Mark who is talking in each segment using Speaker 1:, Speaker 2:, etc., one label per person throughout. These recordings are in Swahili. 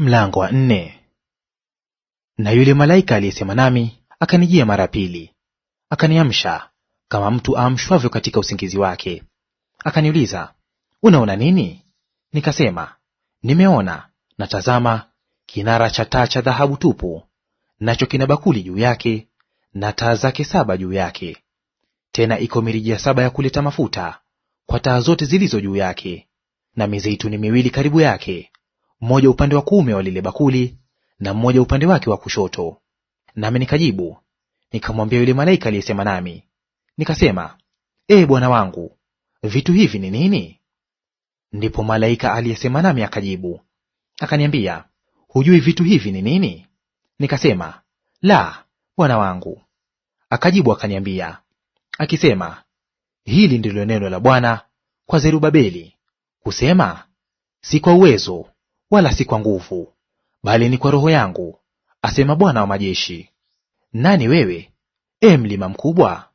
Speaker 1: Mlango wa 4. Na yule malaika aliyesema nami akanijia mara pili, akaniamsha kama mtu aamshwavyo katika usingizi wake. Akaniuliza, unaona nini? Nikasema, nimeona na tazama, kinara cha taa cha dhahabu tupu, nacho kina bakuli juu yake na taa zake 7 juu yake. Tena iko mirija 7 ya kuleta mafuta kwa taa zote zilizo juu yake, na mizeituni 2 karibu yake, mmoja upande wa kuume wa lile bakuli na mmoja upande wake wa kushoto. Nami nikajibu nikamwambia yule malaika aliyesema nami, nikasema, Bwana wangu, vitu hivi ni nini? Ndipo malaika aliyesema nami akajibu akaniambia, hujui vitu hivi ni nini? Nikasema, la, bwana wangu. Akajibu akaniambia akisema, hili ndilo neno la Bwana kwa Zerubabeli kusema, si kwa uwezo wala si kwa nguvu, bali ni kwa Roho yangu, asema Bwana wa majeshi. Nani wewe, mlima mkubwa?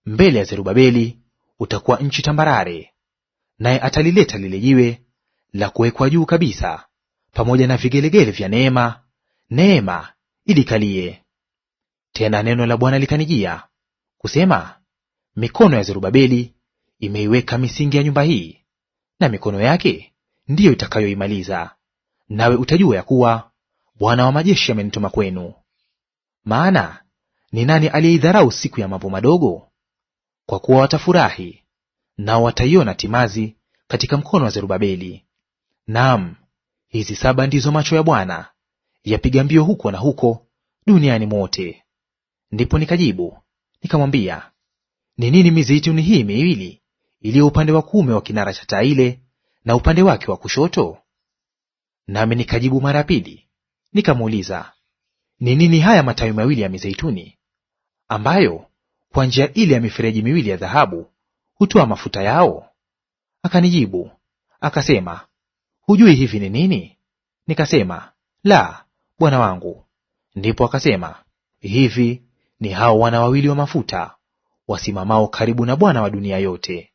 Speaker 1: Mbele ya Zerubabeli utakuwa nchi tambarare, naye atalileta lile jiwe la kuwekwa juu kabisa, pamoja na vigelegele vya neema ilikalie. Tena neno la Bwana likanijia kusema, mikono ya Zerubabeli imeiweka misingi ya nyumba hii, na mikono yake ndiyo itakayoimaliza. Nawe utajua ya kuwa Bwana wa majeshi amenituma kwenu. Maana ni nani aliyeidharau siku ya mambo madogo? Kwa kuwa watafurahi, nao wataiona timazi katika mkono wa Zerubabeli. Naam, hizi 7 ndizo macho ya Bwana yapiga mbio huko na huko duniani mote. Ndipo nikajibu nikamwambia, ni nini mizeituni hii 2 iliyo upande wa kuume wa kinara cha taa ile na upande wake wa kushoto? Nami nikajibu mara pili nikamuuliza, ni nini haya matawi 2 ya mizeituni, ambayo kwa njia ile ya mifereji 2 ya dhahabu hutoa mafuta yao? Akanijibu akasema, hujui hivi ni nini? Nikasema, la, bwana wangu. Ndipo akasema, hivi ni hao wana 2 wa mafuta wasimamao karibu na Bwana wa dunia yote.